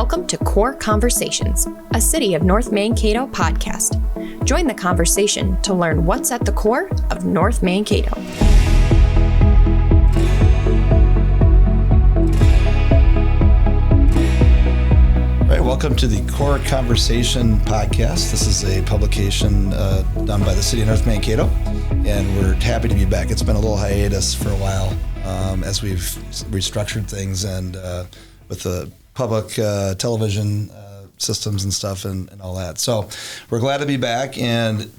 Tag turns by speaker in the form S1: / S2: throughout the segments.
S1: Welcome to C.O.R.E Conversations, a City of North Mankato podcast. Join the conversation to learn what's at the core of North Mankato.
S2: All right, welcome to the C.O.R.E Conversation podcast. This is a publication done by the City of North Mankato, and we're happy to be back. It's been a little hiatus for a while as we've restructured things and with the public television systems and stuff and all that. So we're glad to be back, and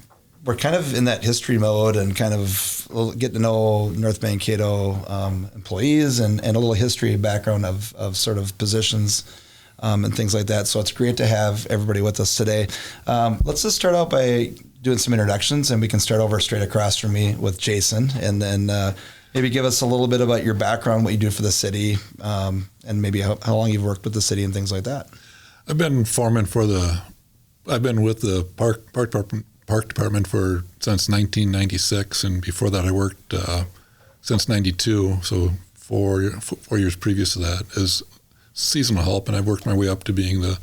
S2: we're kind of in that history mode and kind of get to know North Mankato employees and a little history background of sort of positions and things like that. So it's great to have everybody with us today. Let's just start out by doing some introductions, and we can start over straight across from me with Jason, and then maybe give us a little bit about your background, what you do for the city, and maybe how long you've worked with the city and things like that.
S3: I've been with the Park Department since 1996, and before that I worked since 92, so four years previous to that as seasonal help, and I've worked my way up to being the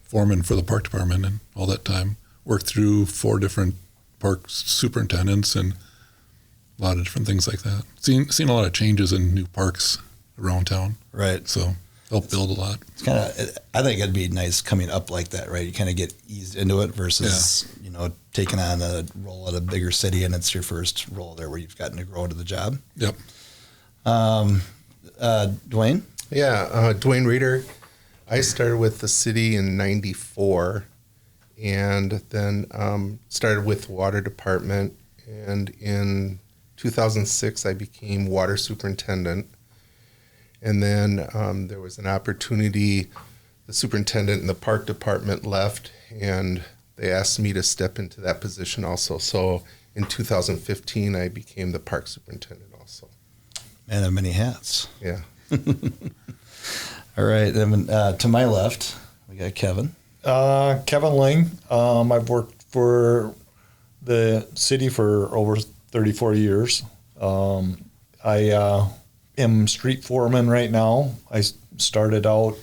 S3: foreman for the Park Department, and all that time worked through 4 different park superintendents and a lot of different things like that. Seen a lot of changes in new parks around town.
S2: Right.
S3: So helped build a lot.
S2: It's kind of, I think it'd be nice coming up like that, right? You kind of get eased into it versus, taking on a role at a bigger city, and it's your first role there where you've gotten to grow into the job.
S3: Yep.
S2: Duane?
S4: Yeah, Duane Rader. I started with the city in 94 and then started with the water department, and in 2006 I became water superintendent, and then there was an opportunity. The superintendent in the park department left, and they asked me to step into that position also. So in 2015 I became the park superintendent also.
S2: Man of many hats.
S4: Yeah.
S2: All right, then to my left we got Kevin.
S5: Kevin Ling. I've worked for the city for over 34 years. I am street foreman right now. I started out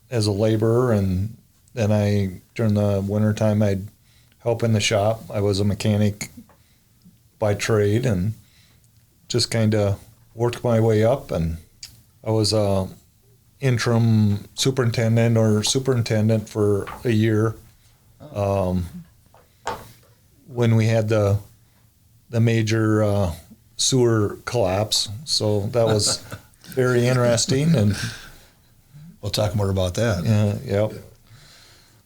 S5: as a laborer, and then during the wintertime, I'd help in the shop. I was a mechanic by trade and just kind of worked my way up, and I was a interim superintendent for a year when we had the major sewer collapse. So that was very interesting, and
S2: we'll talk more about that.
S5: Yeah.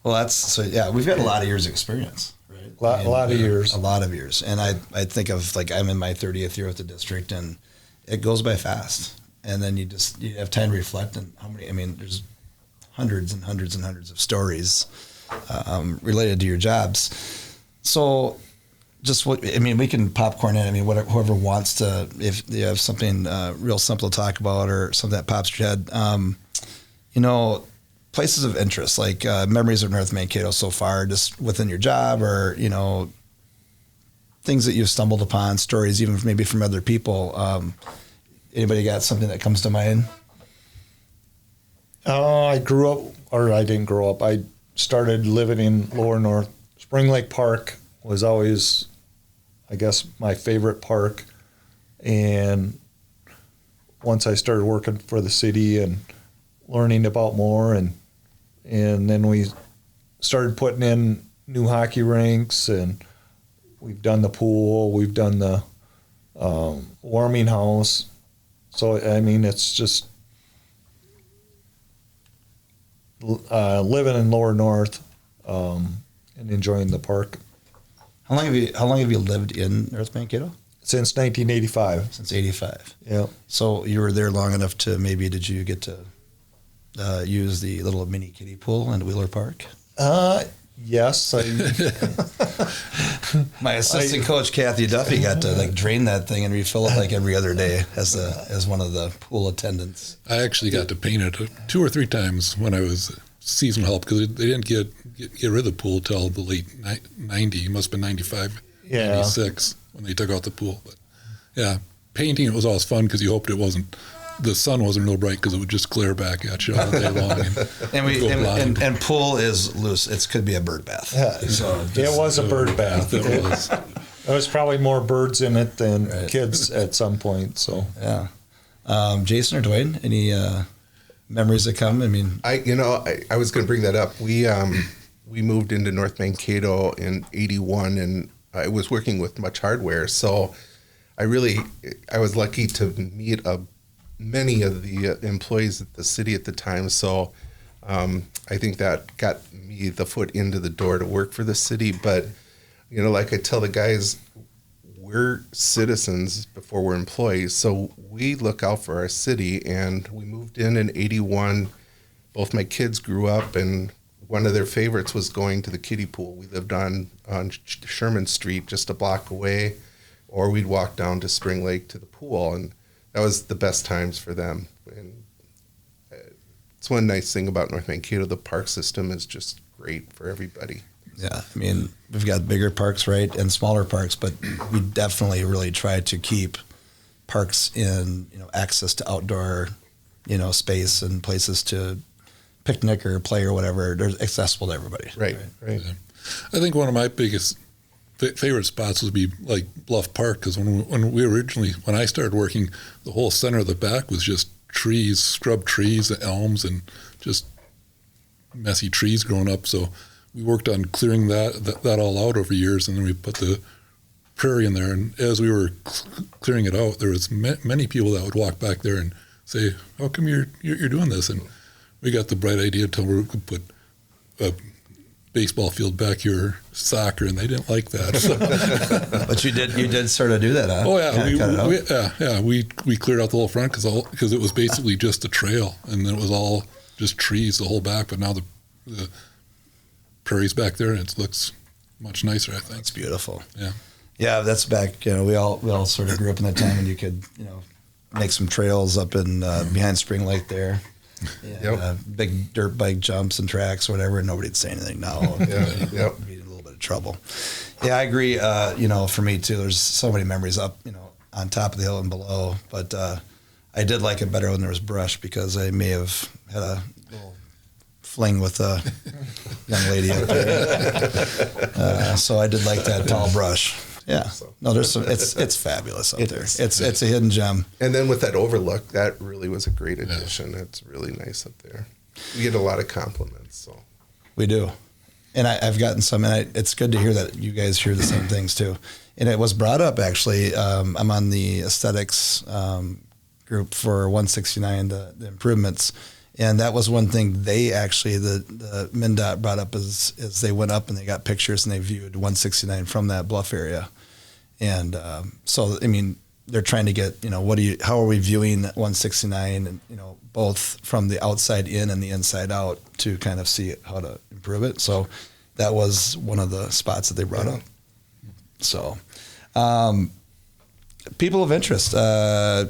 S2: Well, we've got a lot of years experience, right?
S5: A lot of years.
S2: A lot of years. And I think of, I'm in my 30th year with the district, and it goes by fast. And then you have time to reflect on there's hundreds and hundreds and hundreds of stories related to your jobs. So we can popcorn in. Whoever wants to, if you have something real simple to talk about or something that pops your head, places of interest, like memories of North Mankato so far, just within your job, or, things that you've stumbled upon, stories even maybe from other people. Anybody got something that comes to mind?
S5: I didn't grow up. I started living in Lower North. Spring Lake Park was always, I guess, my favorite park. And once I started working for the city and learning about more, and then we started putting in new hockey rinks, and we've done the pool, we've done the warming house. So, it's just living in Lower North and enjoying the park.
S2: How long have you lived in North Mankato?
S5: Since 1985.
S2: Since 85.
S5: Yeah.
S2: So you were there long enough to did you get to use the little mini kiddie pool in Wheeler Park?
S5: Yes.
S2: My assistant coach, Kathy Duffy, got to drain that thing and refill it every other day as one of the pool attendants.
S3: I actually got to paint it 2 or 3 times when I was seasonal help, because they didn't get rid of the pool till the late 90. It must have been 95, 96 when they took out the pool. But yeah, painting it was always fun because you hoped it wasn't the sun wasn't real bright because it would just glare back at you all day long.
S2: And pool is loose. It could be a bird bath.
S5: Yeah,
S2: So
S5: it was a bird bath.
S3: It was.
S5: There was probably more birds in it than kids at some point. So
S2: yeah. Jason or Duane, any memories that come? I mean,
S4: I was going to bring that up. We moved into North Mankato in '81, and I was working with Much Hardware, so I was lucky to meet many of the employees at the city at the time. So I think that got me the foot into the door to work for the city. But like I tell the guys, we're citizens before we're employees, so we look out for our city. And we moved in '81. Both my kids grew up, and one of their favorites was going to the kiddie pool. We lived on Sherman Street, just a block away, or we'd walk down to Spring Lake to the pool, and that was the best times for them. And it's one nice thing about North Mankato. The park system is just great for everybody.
S2: yeah, I mean, we've got bigger parks, right, and smaller parks, but we definitely really try to keep parks in, access to outdoor, space and places to picnic or play or whatever. They're accessible to everybody.
S4: Right.
S3: Yeah. I think one of my biggest favorite spots would be like Bluff Park, because when I started working, the whole center of the back was just trees, scrub trees, elms, and just messy trees growing up. So we worked on clearing that all out over years, and then we put the prairie in there. And as we were clearing it out, there was many people that would walk back there and say, "How come you're doing this?" And we got the bright idea to we could put a baseball field back here, soccer, and they didn't like that. So.
S2: But you did sort of do that, huh?
S3: Oh yeah, we cleared out the whole front because it was basically just a trail, and it was all just trees the whole back. But now the prairie's back there, and it looks much nicer, I think.
S2: It's beautiful.
S3: Yeah,
S2: that's back. We all sort of grew up in that time, and you could make some trails up in behind Spring Lake there. Yeah, big dirt bike jumps and tracks, or whatever. And nobody'd say anything now. Be in a little bit of trouble. Yeah, I agree. For me too, there's so many memories up, on top of the hill and below. But I did like it better when there was brush, because I may have had a little fling with a young lady up there. So I did like that tall brush. Yeah. No, there's some. It's fabulous up there. It's a hidden gem.
S4: And then with that overlook, that really was a great addition. Yeah. It's really nice up there. We get a lot of compliments. So
S2: we do, and I've gotten some, and it's good to hear that you guys hear the same things too. And it was brought up actually. I'm on the aesthetics group for 169, the improvements. And that was one thing they actually, the MnDOT brought up is they went up and they got pictures and they viewed 169 from that bluff area. And so, I mean, they're trying to get, how are we viewing 169, and, both from the outside in and the inside out, to kind of see how to improve it. So that was one of the spots that they brought up. So people of interest, do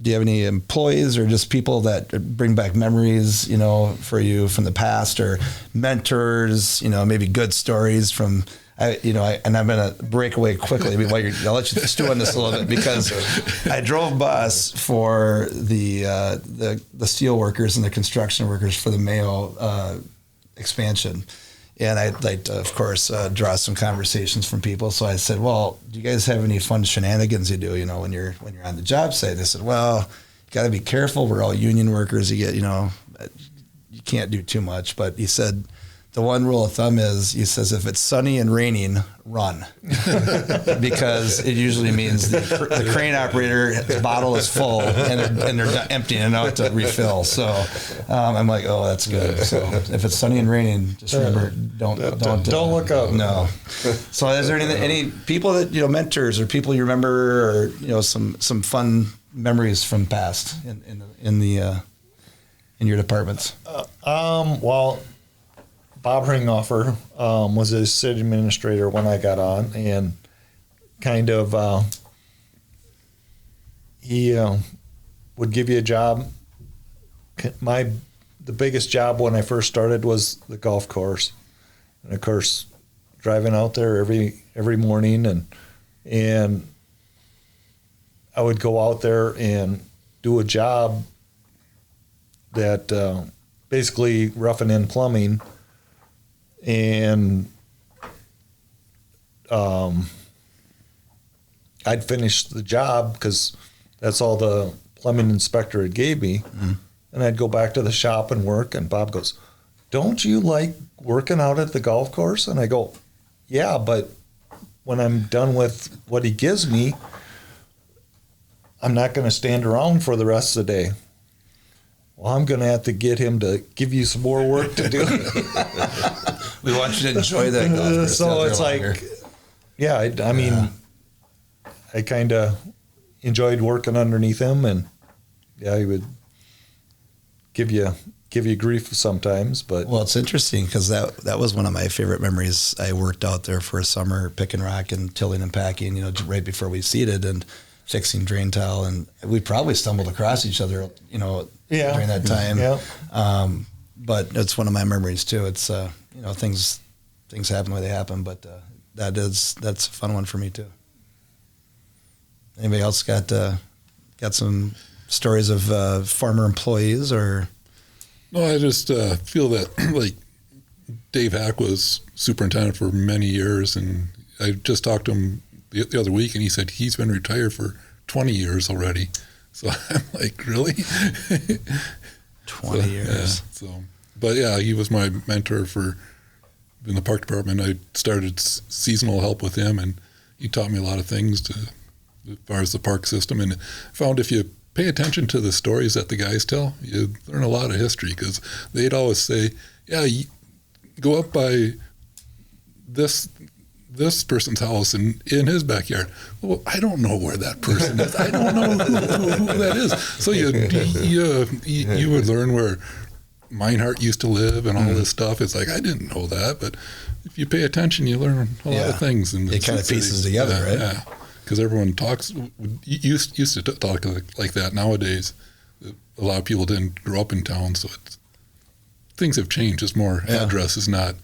S2: you have any employees or just people that bring back memories, for you from the past, or mentors, maybe good stories from, and I'm going to break away quickly while I'll let you stew on this a little bit, because I drove bus for the steel workers and the construction workers for the Mayo expansion. And I'd like to, of course, draw some conversations from people. So I said, "Well, do you guys have any fun shenanigans you do, when you're on the job site?" They said, "Well, you got to be careful. We're all union workers. You get, you can't do too much." But he said, the one rule of thumb is, he says, if it's sunny and raining, run, because it usually means the crane operator's bottle is full and they're emptying it out to refill. So I'm like, oh, that's good. So if it's sunny and raining, just remember, don't
S5: look up.
S2: No. So is there any people that mentors or people you remember, or some fun memories from past in your departments?
S5: Well, Bob Ringhofer was a city administrator when I got on, and kind of he would give you a job. The biggest job when I first started was the golf course, and of course, driving out there every morning, and I would go out there and do a job that basically roughing in plumbing, and I'd finish the job because that's all the plumbing inspector had gave me, and I'd go back to the shop and work, and Bob goes, "Don't you like working out at the golf course?" And I go, "Yeah, but when I'm done with what he gives me, I'm not going to stand around for the rest of the day." "Well, I'm going to have to get him to give you some more work to do."
S2: We want you to enjoy that golf course.
S5: So it's like, yeah, I mean, I kind of enjoyed working underneath him, and yeah, he would give you grief sometimes, but
S2: Well, it's interesting because that was one of my favorite memories. I worked out there for a summer picking rock and tilling and packing, right before we seeded and fixing drain tile, and we probably stumbled across each other, during that time.
S5: Yeah.
S2: But it's one of my memories too. It's things happen the way they happen, but that's a fun one for me too. Anybody else got some stories of former employees or?
S3: No, I just feel that like Dave Hack was superintendent for many years, and I just talked to him the other week, and he said he's been retired for 20 years already. So I'm like, really?
S2: 20 years.
S3: But yeah, he was my mentor in the park department. I started seasonal help with him, and he taught me a lot of things as far as the park system, and found if you pay attention to the stories that the guys tell, you learn a lot of history, because they'd always say, yeah, you go up by this person's house and in his backyard. Well, I don't know where that person is. I don't know who that is. So you would learn where Meinhardt used to live and all this stuff. It's like, I didn't know that, but if you pay attention, you learn a lot of things. And
S2: it kind of pieces together, right?
S3: Yeah. Because everyone used to talk like that. Nowadays, a lot of people didn't grow up in town, so things have changed. It's more address is not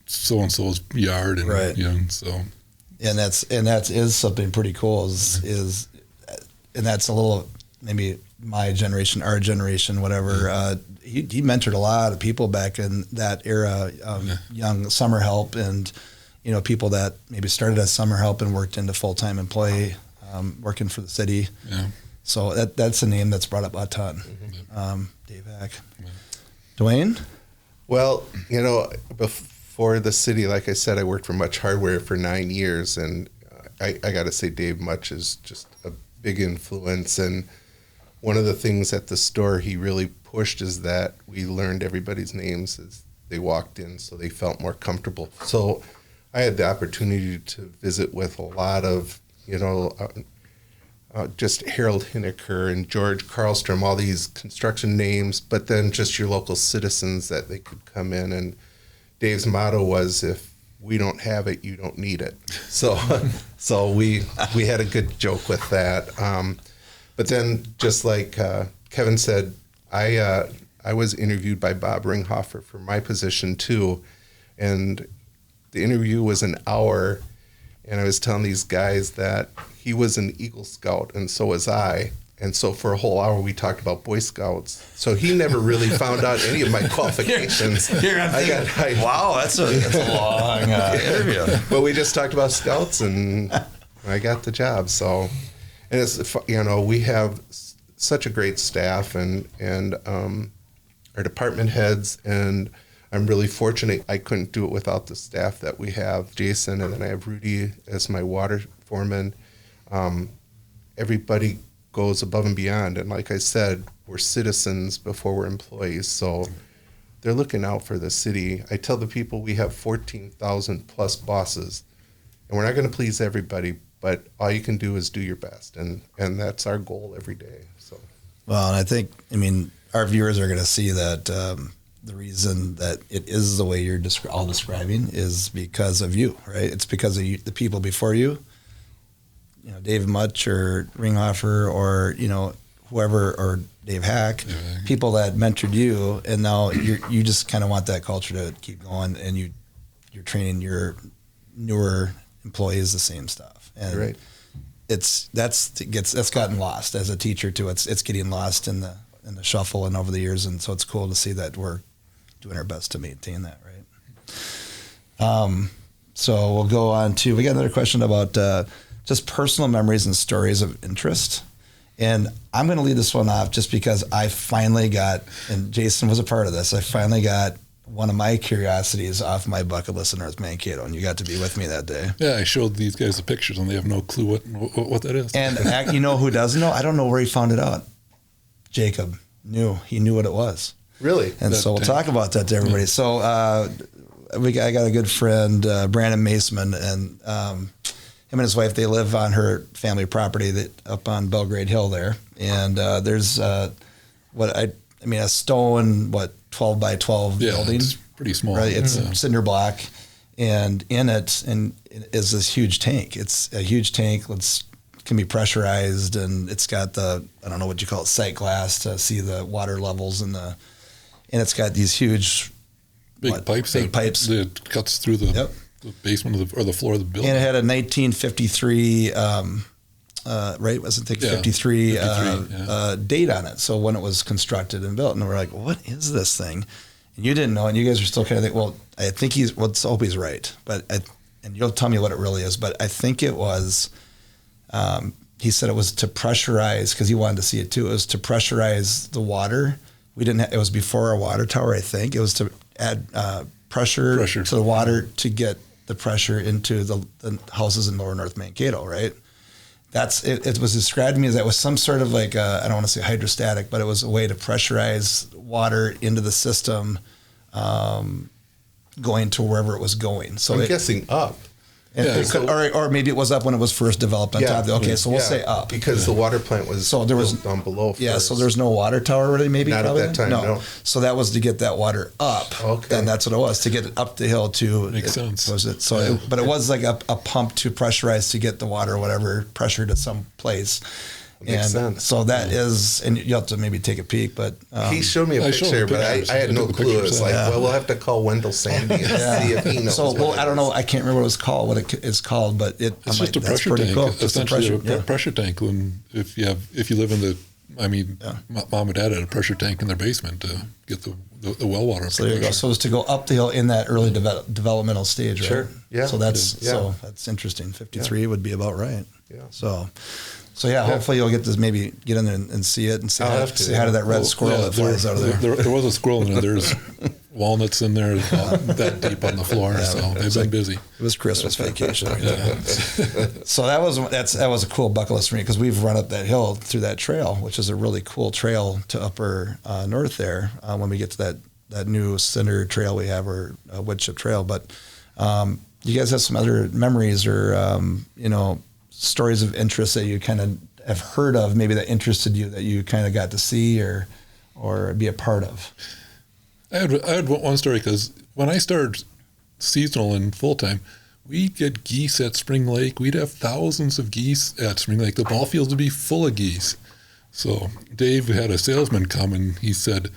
S3: so and so's yard, and
S2: right.
S3: So.
S2: And that is something pretty cool. Is and that's a little maybe my generation, our generation, whatever. He mentored a lot of people back in that era, young summer help and. People that maybe started as summer help and worked into full-time employee, working for the city. Yeah. So that's a name that's brought up a ton. Mm-hmm. Dave Hack. Yeah. Duane?
S4: Well, before the city, like I said, I worked for Much Hardware for 9 years, and I got to say Dave Much is just a big influence. And one of the things at the store he really pushed is that we learned everybody's names as they walked in, so they felt more comfortable. So I had the opportunity to visit with a lot of, just Harold Hineker and George Carlstrom, all these construction names, but then just your local citizens that they could come in. And Dave's motto was, if we don't have it, you don't need it. So we had a good joke with that. But then just like Kevin said, I was interviewed by Bob Ringhofer for my position too. And the interview was an hour, and I was telling these guys that he was an Eagle Scout, and so was I. And so for a whole hour, we talked about Boy Scouts. So he never really found out any of my qualifications.
S2: Wow, that's a long interview.
S4: But we just talked about Scouts, and I got the job. So, and it's we have such a great staff, and our department heads, and I'm really fortunate. I couldn't do it without the staff that we have. Jason, and then I have Rudy as my water foreman. Everybody goes above and beyond. And like I said, we're citizens before we're employees. So they're looking out for the city. I tell the people we have 14,000 plus bosses. And we're not going to please everybody, but all you can do is do your best. And that's our goal every day. So.
S2: Well, and I think, our viewers are going to see that the reason that it is the way you're all describing is because of you, right? It's because of you, the people before you, Dave Much or Ringhofer or, whoever, or Dave Hack, people that mentored you, and now you just kind of want that culture to keep going, and you're training your newer employees the same stuff. And
S4: right.
S2: that's gotten lost as a teacher too. It's getting lost in the shuffle and over the years, and so it's cool to see that we're doing our best to maintain that, right? So we'll go on to, we got another question about just personal memories and stories of interest. And I'm going to lead this one off just because I finally got, and Jason was a part of this, I finally got one of my curiosities off my bucket list in North Mankato, and you got to be with me that day.
S3: Yeah, I showed these guys the pictures, and they have no clue what that is.
S2: And you know who does know? I don't know where he found it out. Jacob knew. He knew what it was.
S4: Really?
S2: And so we'll talk about that to everybody. Yeah. So I got a good friend, Brandon Maceman, and him and his wife, they live on her family property up on Belgrade Hill there. And there's a stone, 12 by 12 building.
S3: It's pretty small.
S2: Right? It's cinder block. And in it is this huge tank. It's a huge tank. Can be pressurized, and it's got I don't know what you call it, sight glass to see the water levels, and it's got these huge
S3: big pipes that cuts through the basement or the floor of the building.
S2: And it had a 1953, right? Wasn't it 53 date on it? So when it was constructed and built, and we're like, what is this thing? And you didn't know, and you guys are still kind of thinking, well, I think let's hope he's right, and you'll tell me what it really is, but I think it was. He said it was to pressurize, because he wanted to see it too. It was to pressurize the water. It was before our water tower, I think. It was to add pressure to the water to get the pressure into the houses in lower North Mankato, right? It was described to me as that was some sort of like, I don't want to say hydrostatic, but it was a way to pressurize water into the system going to wherever it was going. So
S4: I'm guessing up.
S2: Or maybe it was up when it was first developed on top. Okay, so we'll say up.
S4: Because the water plant was built down below first.
S2: Yeah, so there's no water tower really, maybe?
S4: Not
S2: probably?
S4: At that time, no.
S2: So that was to get that water up.
S4: Okay.
S2: And that's what it was, to get it up the hill to...
S3: Makes sense.
S2: But it was like a pump to pressurize to get the water, whatever, pressure to some place.
S4: Makes sense.
S2: So that is, and you have to maybe take a peek, but...
S4: he showed me a picture, but I had no clue. It's like, well, we'll have to call Wendell Sandy and see if he knows.
S2: So, I don't know, I can't remember what it's called, but
S3: it's just a pressure tank. Cool. Essentially a pressure tank. When if you live in mom and dad had a pressure tank in their basement to get the well water up.
S2: So there you go. So it's to go up the hill in that early developmental stage, right?
S4: Sure. Yeah.
S2: So that's interesting. 53 would be about right.
S4: Yeah.
S2: So hopefully you'll get to maybe get in there and see it and say hi to that red squirrel that flies out of there.
S3: There was a squirrel in there. There's walnuts in there that deep on the floor, so they've been busy.
S2: It was Christmas vacation. So that was a cool bucket list for me, because we've run up that hill through that trail, which is a really cool trail to upper north there when we get to that new cinder trail we have, or wood chip trail. But you guys have some other memories or stories of interest that you kind of have heard of, maybe that interested you, that you kind of got to see or be a part of?
S3: I had one story, because when I started seasonal and full-time, we'd get geese at Spring Lake. We'd have thousands of geese at Spring Lake. The ball fields would be full of geese. So Dave had a salesman come, and he said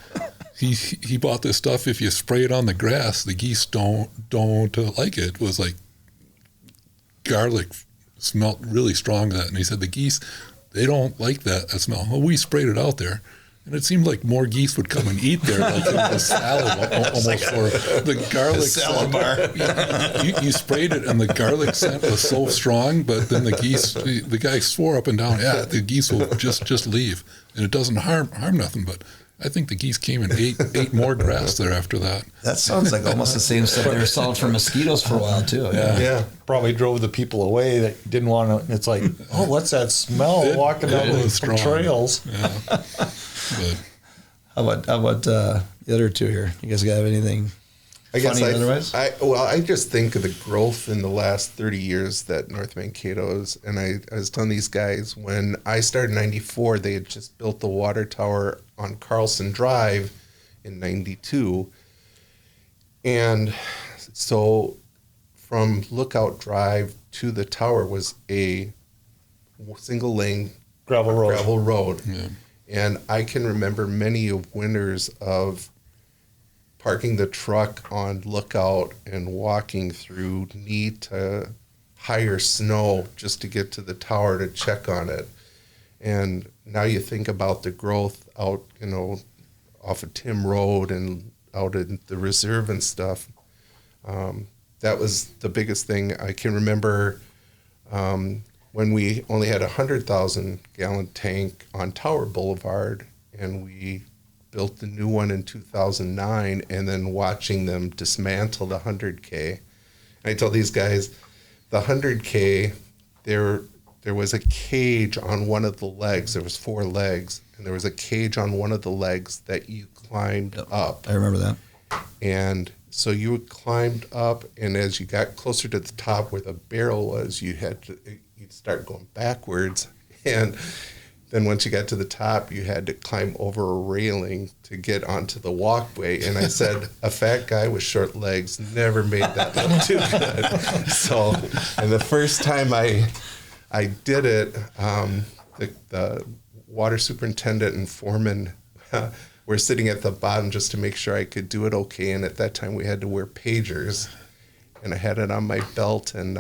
S3: he bought this stuff. If you spray it on the grass, the geese don't like it. It was like garlic. Smelled really strong, that, and he said the geese, they don't like that smell. Well, we sprayed it out there, and it seemed like more geese would come and eat there, like in a salad almost, or the garlic
S2: salad bar.
S3: You sprayed it, and the garlic scent was so strong, but then the guy swore up and down, the geese will just leave, and it doesn't harm nothing, but I think the geese came and ate more grass there after that.
S2: That sounds like almost the same stuff they were selling for mosquitoes for a while too.
S4: Yeah.
S5: Probably drove the people away that didn't want to. It's like, what's that smell walking down the trails?
S3: Yeah. But
S2: how about the other two here? You guys have anything?
S4: I guess
S2: otherwise?
S4: I just think of the growth in the last 30 years that North Mankato is, and I was telling these guys, when I started in 94, they had just built the water tower on Carlson Drive in 92. And so from Lookout Drive to the tower was a single lane
S5: gravel road.
S3: yeah.
S4: And I can remember many of winters of parking the truck on Lookout and walking through knee to higher snow just to get to the tower to check on it. And now you think about the growth out, off of Tim Road and out in the reserve and stuff. That was the biggest thing. I can remember when we only had a 100,000 gallon tank on Tower Boulevard, and we built the new one in 2009, and then watching them dismantle the 100K. And I told these guys, the 100K, there was a cage on one of the legs. There was 4 legs, and there was a cage on one of the legs that you climbed up.
S2: I remember that.
S4: And so you climbed up, and as you got closer to the top where the barrel was, you'd start going backwards. And then once you got to the top, you had to climb over a railing to get onto the walkway. And I said, a fat guy with short legs never made that look too good. So, and the first time I did it, the water superintendent and foreman were sitting at the bottom just to make sure I could do it okay. And at that time, we had to wear pagers. And I had it on my belt and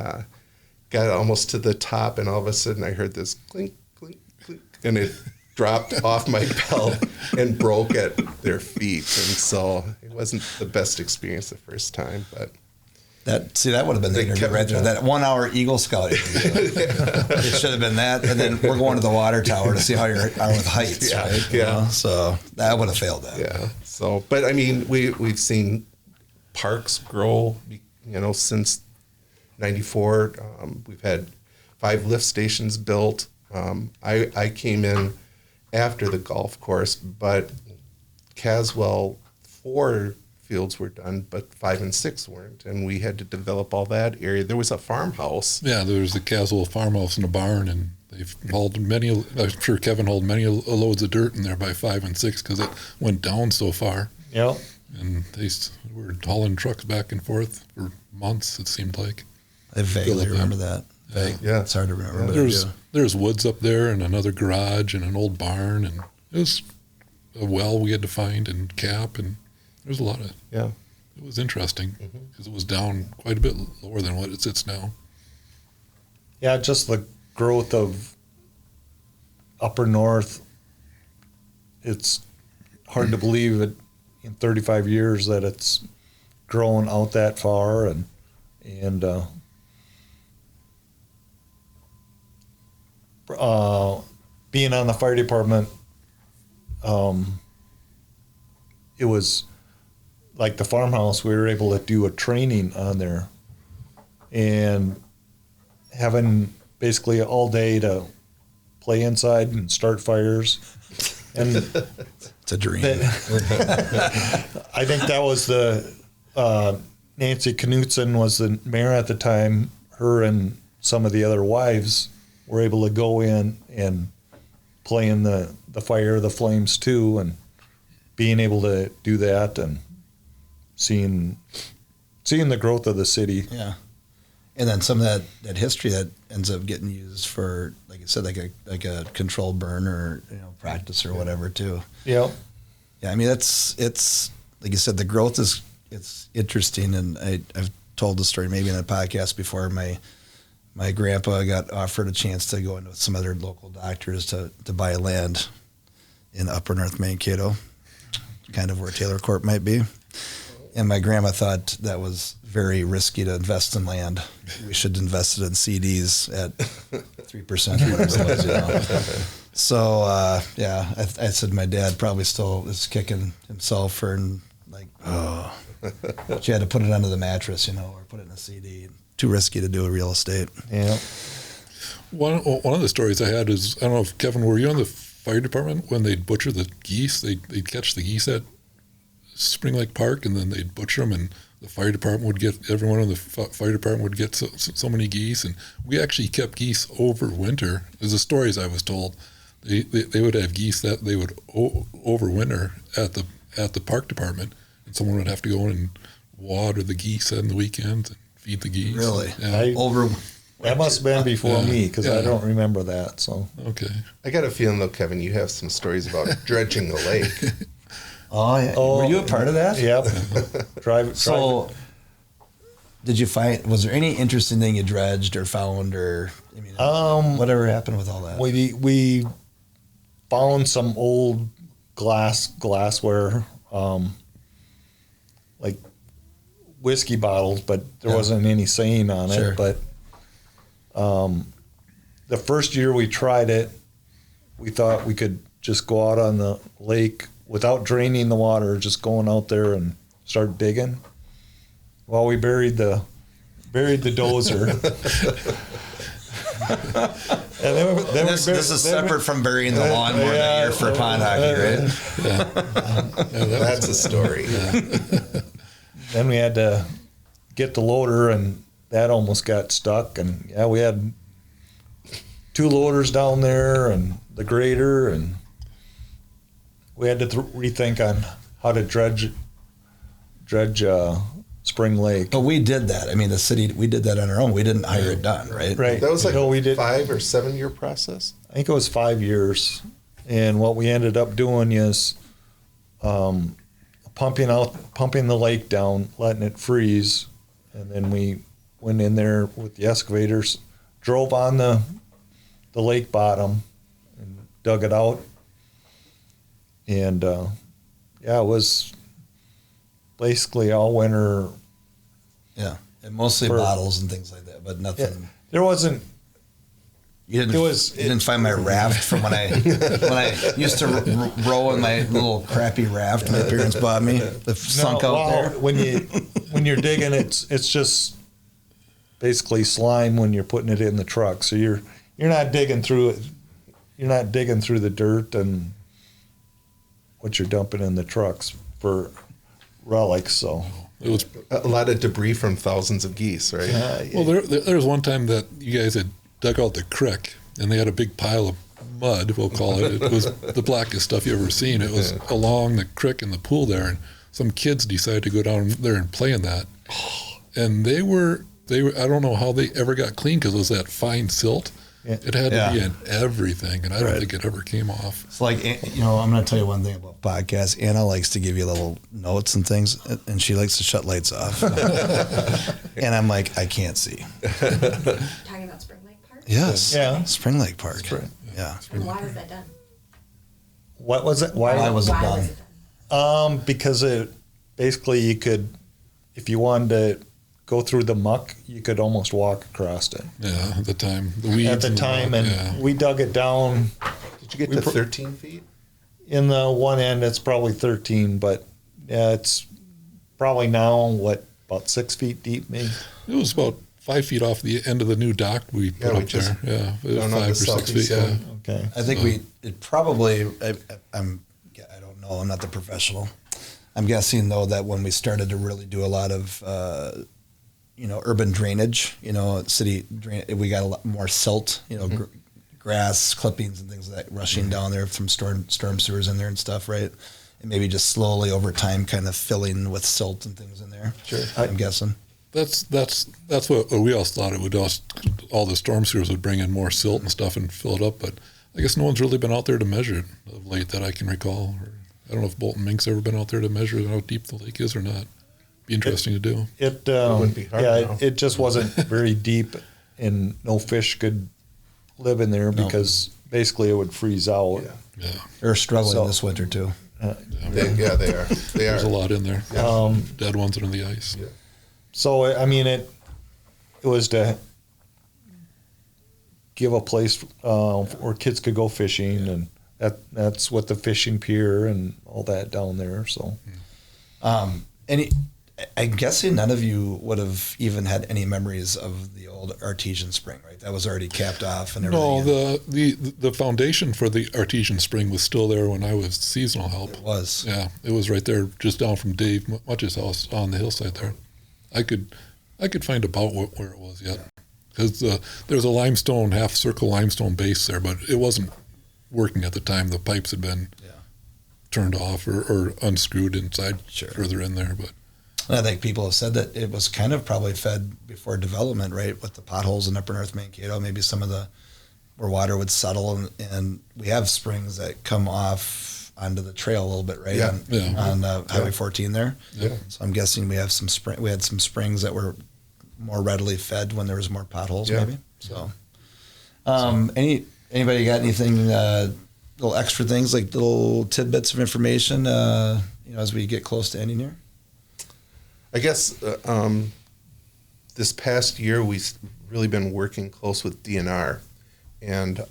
S4: got almost to the top. And all of a sudden, I heard this clink, clink, clink. And it dropped off my belt and broke at their feet. And so it wasn't the best experience the first time, but...
S2: That would have been the interview right there. That 1 hour Eagle Scout interview. It should have been that. And then we're going to the water tower to see how you are with heights, right?
S4: Yeah.
S2: So that would have failed that.
S4: Yeah. So, but I mean, we've seen parks grow, since 94. We've had 5 lift stations built. I came in after the golf course, but Caswell 4 fields were done, but 5 and 6 weren't, and we had to develop all that area. There was a farmhouse.
S3: Yeah, there was the Caswell farmhouse and a barn, and they've hauled many. I'm sure Kevin hauled many loads of dirt in there by 5 and 6 because it went down so far.
S5: Yep.
S3: And they were hauling trucks back and forth for months. It seemed like.
S2: I vaguely remember that.
S4: Yeah,
S2: it's hard to remember.
S3: Yeah. There's woods up there, and another garage, and an old barn, and it was a well we had to find and cap, and there's a lot of.
S4: Yeah.
S3: It was interesting because it was down quite a bit lower than what it sits now.
S5: Yeah, just the growth of Upper North. It's hard to believe it in 35 years that it's grown out that far, and being on the fire department, it was like the farmhouse. We were able to do a training on there, and having basically all day to play inside and start fires. And
S2: it's a dream.
S5: I think that was the Nancy Knutson was the mayor at the time. Her and some of the other wives were able to go in and play in the fire, the flames too, and being able to do that and seeing the growth of the city.
S2: Yeah. And then some of that history that ends up getting used for, like I said, like a controlled burn or practice or whatever too.
S5: Yeah.
S2: Yeah. I mean, it's like you said, the growth it's interesting, and I've told the story maybe in a podcast before. My grandpa got offered a chance to go in with some other local doctors to buy land in Upper North Mankato, kind of where Taylor Court might be. And my grandma thought that was very risky to invest in land. We should invest it in CDs at 3%. Whatever it was, So, I said my dad probably still is kicking himself for, she had to put it under the mattress, or put it in a CD. Too risky to do a real estate.
S5: Yeah.
S3: One of the stories I had is, I don't know if, Kevin, were you on the fire department when they'd butcher the geese? They'd catch the geese at Spring Lake Park, and then they'd butcher them, and the fire department would get, everyone in the fire department would get so many geese, and we actually kept geese over winter. As the stories I was told, they would have geese that they would overwinter at the park department, and someone would have to go in and water the geese on the weekends and feed the geese.
S2: Really?
S3: Yeah.
S5: That must have been before me, because I don't remember that. So
S3: Okay.
S4: I got a feeling, though, Kevin, you have some stories about dredging the lake.
S2: Oh, yeah. Were you a part of that?
S5: Yep. Drive.
S2: So did you find, was there any interesting thing you dredged or found, or I mean, whatever happened with all that?
S5: We found some old glassware, like whiskey bottles, but there wasn't any saying on it.
S2: Sure.
S5: But the first year we tried it, we thought we could just go out on the lake without draining the water, just going out there and start digging. Well, we buried the dozer. And then
S2: this is separate from burying the lawnmower that year for pond hockey, right?
S4: That's a story.
S5: Then we had to get the loader, and that almost got stuck. And we had 2 loaders down there and the grader, and we had to rethink on how to dredge Spring Lake.
S2: But we did that. I mean, the city, we did that on our own. We didn't hire it done, right?
S5: Right.
S4: That was like
S5: we did.
S4: 5 or 7 year process.
S5: I think it was 5 years. And what we ended up doing is pumping the lake down, letting it freeze. And then we went in there with the excavators, drove on the lake bottom and dug it out. And it was basically all winter.
S2: Yeah, and mostly bottles and things like that, but nothing.
S5: Yeah, there wasn't.
S2: You didn't find my raft from when I used to row in my little crappy raft my parents bought me. Sunk out there.
S5: When you're digging, it's just basically slime when you're putting it in the truck. So you're not digging through it. You're not digging through the dirt and what you're dumping in the trucks for relics. So
S3: It was
S4: a lot of debris from thousands of geese, right?
S3: well. There was one time that you guys had dug out the creek, and they had a big pile of mud. We'll call it. It was the blackest stuff you ever seen. It was along the creek in the pool there, and some kids decided to go down there and play in that. And they were. I don't know how they ever got clean because it was that fine silt.
S5: Yeah.
S3: It had to be in everything, and I don't think it ever came off.
S2: It's like, I'm going to tell you one thing about podcasts. Anna likes to give you little notes and things, and she likes to shut lights off. And I'm like, I can't see.
S6: Talking about Spring Lake Park?
S2: Yes.
S5: Yeah.
S2: Spring Lake Park. Yeah.
S6: And why was that done?
S5: what was it? Why
S2: was it
S6: Why
S2: done?
S6: was it done?
S5: Because it basically you could, if you wanted to go through the muck, you could almost walk across it.
S3: Yeah, at the time, the weeds.
S5: At the time, and we dug it down.
S4: Did you get to 13 feet?
S5: In the one end, it's probably 13, but it's probably now about 6 feet deep, maybe.
S3: It was about 5 feet off the end of the new dock we put up there. Yeah, it was 5 or 6 feet. Yeah.
S5: Okay.
S2: I think it probably, I don't know, I'm not the professional. I'm guessing, though, that when we started to really do a lot of, urban drainage, city drain, we got a lot more silt, grass clippings and things like that rushing down there from storm sewers in there and stuff, right? And maybe just slowly over time kind of filling with silt and things in there. Sure. I'm guessing.
S3: That's what we all thought it would do. All the storm sewers would bring in more silt and stuff and fill it up, but I guess no one's really been out there to measure it of late that I can recall. I don't know if Bolton Mink's ever been out there to measure how deep the lake is or not. Be interesting to do.
S5: It
S4: wouldn't be hard now.
S5: it just wasn't very deep, and no fish could live in there because basically it would freeze out.
S3: Yeah,
S2: They're struggling this winter too.
S4: They are.
S3: there's a lot in there. Dead ones under the ice.
S4: Yeah.
S5: So I mean, it was to give a place where kids could go fishing, and that's what the fishing pier and all that down there. So,
S2: I'm guessing none of you would have even had any memories of the old artesian spring, right? That was already capped off and everything.
S3: No, the foundation for the artesian spring was still there when I was seasonal help.
S2: It was.
S3: Yeah, it was right there, just down from Dave Much's house on the hillside there. I could find about where it was yet, because there was a limestone, half circle limestone base there, but it wasn't working at the time. The pipes had been turned off or unscrewed inside further in there, but.
S2: And I think people have said that it was kind of probably fed before development, right? With the potholes in upper North Mankato, maybe some of where water would settle, and we have springs that come off onto the trail a little bit, right?
S3: Yeah.
S2: On Highway 14 there.
S4: Yeah.
S2: So I'm guessing we have we had some springs that were more readily fed when there was more potholes,
S4: Yeah.
S2: maybe. So, anybody got anything, little extra things, like little tidbits of information, as we get close to ending here?
S4: I guess this past year we've really been working close with DNR, and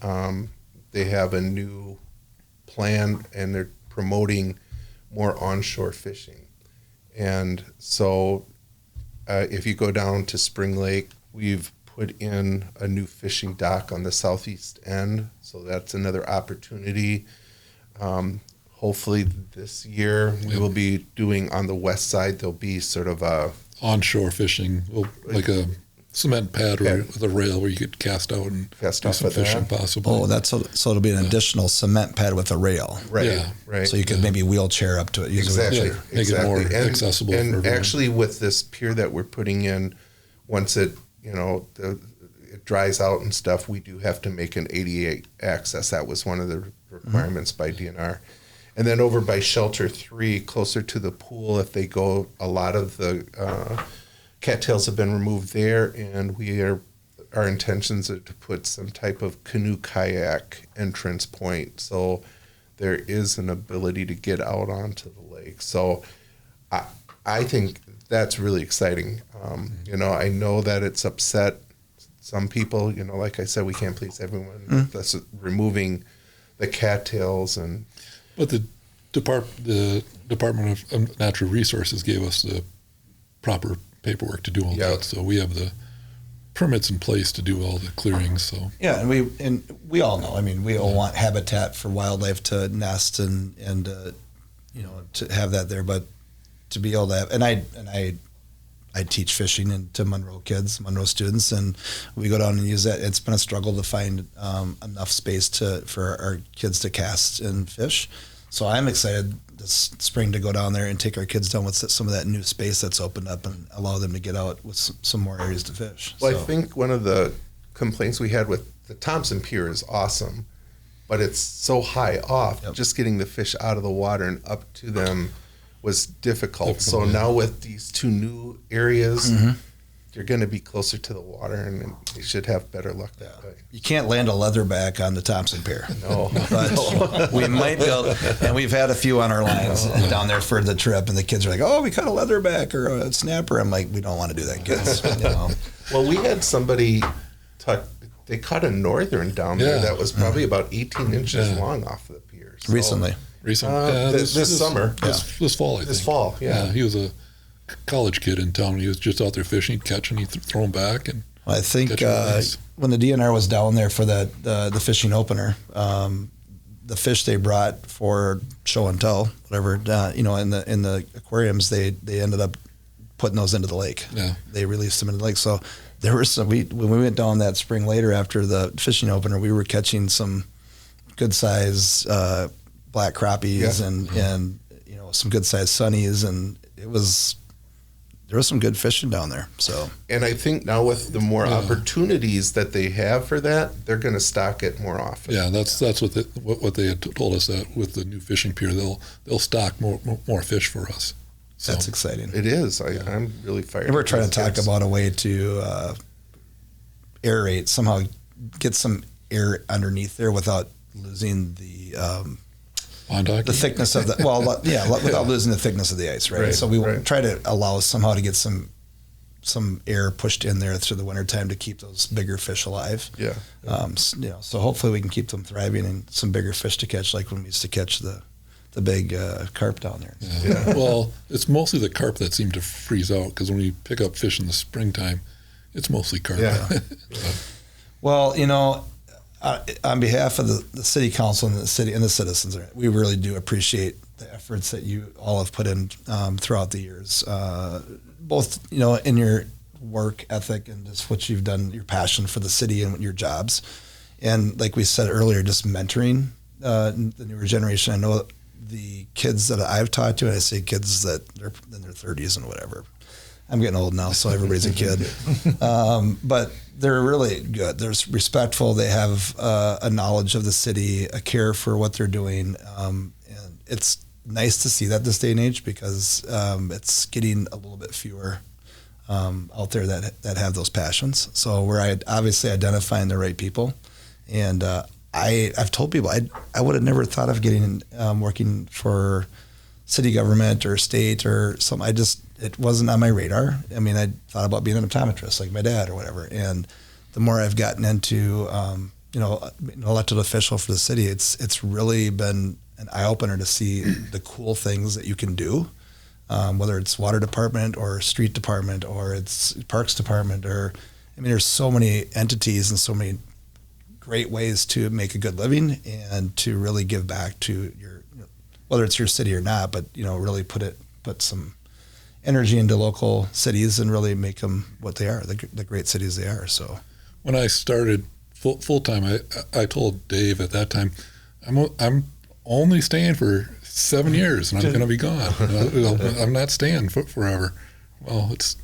S4: they have a new plan, and they're promoting more onshore fishing. And so if you go down to Spring Lake, we've put in a new fishing dock on the southeast end, so that's another opportunity. Hopefully this year we will be doing on the west side, there'll be sort of a
S3: Onshore fishing, like a cement pad or with a rail where you could cast out and
S4: Cast
S3: do
S4: off
S3: some
S4: with that.
S3: fishing possibly.
S2: Oh, so it'll be an additional cement pad with a rail.
S4: right,
S3: Yeah.
S4: right.
S2: So you could maybe wheelchair up to it. Use a
S4: Exactly.
S2: wheelchair.
S3: Make it more accessible for
S4: And
S3: everyone.
S4: actually, with this pier that we're putting in, once it it dries out and stuff, we do have to make an ADA access. That was one of the requirements by DNR. And then over by Shelter 3, closer to the pool, if they go, a lot of the cattails have been removed there, and our intentions are to put some type of canoe kayak entrance point, so there is an ability to get out onto the lake. So I think that's really exciting. I know that it's upset some people. Like I said, we can't please everyone. That's removing the cattails and.
S3: But the Department of Natural Resources gave us the proper paperwork to do all that, so we have the permits in place to do all the clearings. So
S2: Yeah, and we all know. I mean, we all want habitat for wildlife to nest and to have that there. But to be able to have, and I teach fishing to Monroe students, and we go down and use that. It's been a struggle to find enough space for our kids to cast and fish. So I'm excited this spring to go down there and take our kids down with some of that new space that's opened up and allow them to get out with some more areas to fish.
S4: Well, I think one of the complaints we had with the Thompson Pier is awesome, but it's so high off.
S2: Yep.
S4: Just getting the fish out of the water and up to them was difficult. So now with these two new areas, they're going to be closer to the water, and they should have better luck that way.
S2: You can't land a leatherback on the Thompson Pier.
S4: No.
S2: But we might go, and we've had a few on our lines down there for the trip, and the kids are like, "Oh, we caught a leatherback or a snapper." I'm like, "We don't want to do that, kids."
S4: Well, we had somebody they caught a northern down there that was probably about 18 inches long off the pier. So,
S2: Recently.
S4: this summer.
S3: This fall, I think.
S4: This fall, yeah.
S3: He was a college kid in town. He was just out there fishing, catching, he'd throw them back. And
S2: I think
S3: nice.
S2: when the DNR was down there for the fishing opener, the fish they brought for show and tell, whatever, in the aquariums, they ended up putting those into the lake.
S3: Yeah.
S2: They released them into the lake. So there were some. When we went down that spring later after the fishing opener, we were catching some good size black crappies and some good size sunnies, and there was some good fishing down there. So,
S4: and I think now with the more opportunities that they have for that, they're going to stock it more often.
S3: Yeah, that's what they had told us, that with the new fishing pier, they'll stock more fish for us. So
S2: that's exciting.
S4: It is. I'm really fired.
S2: And we're trying to talk about a way to aerate, somehow get some air underneath there without losing the thickness of without losing the thickness of the ice, right? So we will try to allow somehow to get some air pushed in there through the wintertime to keep those bigger fish alive.
S4: Yeah.
S2: So hopefully we can keep them thriving and some bigger fish to catch, like when we used to catch the big carp down there.
S3: Yeah. Well, it's mostly the carp that seem to freeze out, because when you pick up fish in the springtime, it's mostly carp.
S4: Yeah.
S2: Well, on behalf of the city council and the city and the citizens, we really do appreciate the efforts that you all have put in throughout the years, both in your work ethic and just what you've done, your passion for the city and your jobs, and like we said earlier, just mentoring the newer generation. I know the kids that I've talked to, and I say kids that they're in their 30s and whatever. I'm getting old now, so everybody's a kid. But they're really good. They're respectful. They have a knowledge of the city, a care for what they're doing. And it's nice to see that this day and age, because it's getting a little bit fewer out there that have those passions. So we're obviously identifying the right people. And I've told people I would have never thought of getting working for city government or state or something. It wasn't on my radar. I mean, I thought about being an optometrist like my dad or whatever. And the more I've gotten into, an elected official for the city, it's really been an eye opener to see the cool things that you can do, whether it's water department or street department or it's parks department there's so many entities and so many great ways to make a good living and to really give back to whether it's your city or not, but really put some energy into local cities and really make them what they are, the great cities they are. So
S3: when I started full time, I told Dave at that time, I'm only staying for 7 years and I'm going to be gone. I'm not staying forever. Well, it's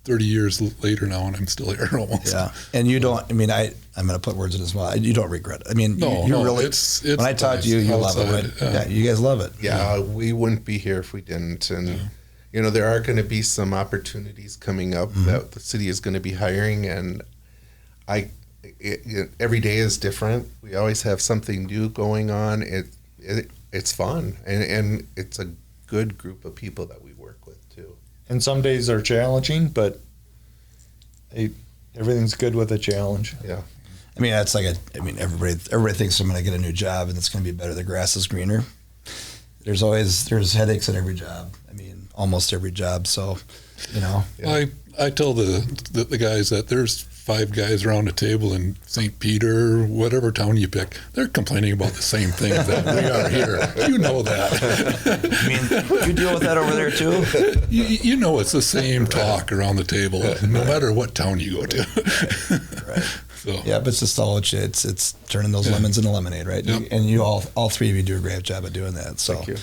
S3: 30 years later now and I'm still here almost.
S2: Yeah, and you don't. I mean, I'm going to put words in his mouth. You don't regret it. I mean, really. It's when I talk to you, you love it, right? Yeah, you guys love it.
S4: Yeah, we wouldn't be here if we didn't. And there are going to be some opportunities coming up that the city is going to be hiring, and every day is different. We always have something new going on. It's fun, and it's a good group of people that we work with too.
S5: And some days are challenging, but everything's good with a challenge.
S4: Yeah.
S2: I mean, that's everybody thinks I'm going to get a new job and it's going to be better. The grass is greener. There's headaches at every job. I mean, almost every job. So,
S3: Yeah. I tell the guys that there's 5 guys around a table in St. Peter, whatever town you pick, they're complaining about the same thing that we are here. You know that.
S2: I mean, you deal with that over there too?
S3: You know it's the same talk around the table, no matter what town you go to.
S2: Right.
S3: So.
S2: Yeah, but it's just it's turning those lemons into lemonade, right?
S3: Yep.
S2: And you all 3 of you do a great job of doing that. So,
S4: Thank you.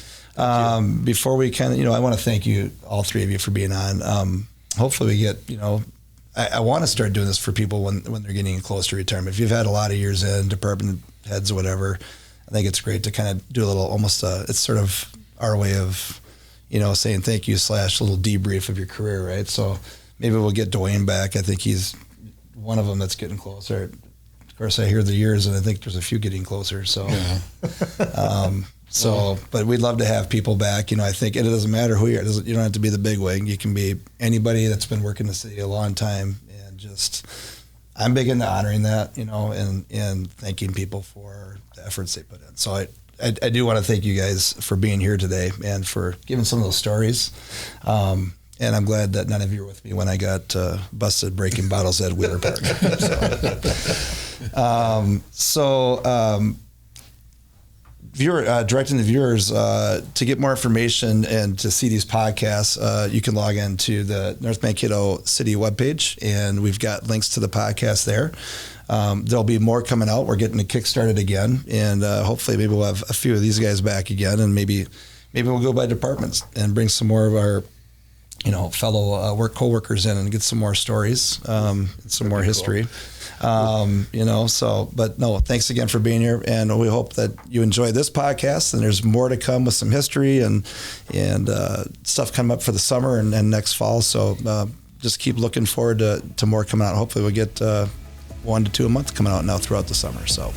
S2: Before we I want to thank you, all 3 of you, for being on. Hopefully we get, I want to start doing this for people when they're getting close to retirement. If you've had a lot of years in department heads or whatever, I think it's great to kind of do a little, almost it's sort of our way of, saying thank you / a little debrief of your career, right? So maybe we'll get Duane back. I think he's one of them that's getting closer. Of course, I hear the years, and I think there's a few getting closer. So, but we'd love to have people back. I think it doesn't matter who you are. You don't have to be the big wig. You can be anybody that's been working the city a long time. And I'm big into honoring that, and thanking people for the efforts they put in. So I do want to thank you guys for being here today and for giving some of those stories. And I'm glad that none of you were with me when I got busted breaking bottles at Wheeler Park. Directing the viewers to get more information and to see these podcasts, you can log into the North Mankato City webpage, and we've got links to the podcast there. There'll be more coming out. We're getting it kickstarted again, and hopefully maybe we'll have a few of these guys back again, and maybe we'll go by departments and bring some more of our fellow co-workers in and get some more stories, some more history. Cool. But no, thanks again for being here, and we hope that you enjoy this podcast, and there's more to come with some history and stuff coming up for the summer and next fall. So just keep looking forward to more coming out. Hopefully we'll get 1 to 2 a month coming out now throughout the summer. So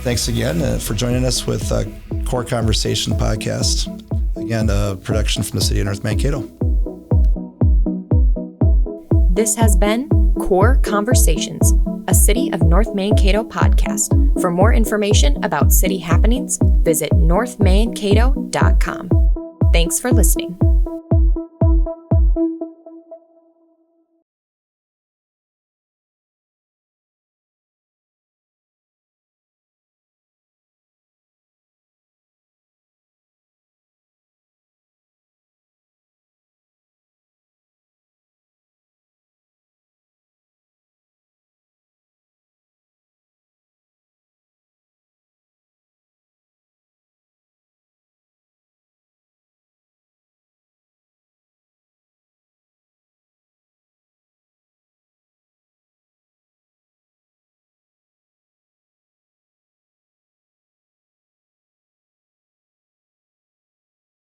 S2: thanks again for joining us with C.O.R.E Conversation Podcast. Again, a production from the City of North Mankato.
S1: This has been C.O.R.E Conversations, a City of North Mankato podcast. For more information about city happenings, visit northmankato.com. Thanks for listening.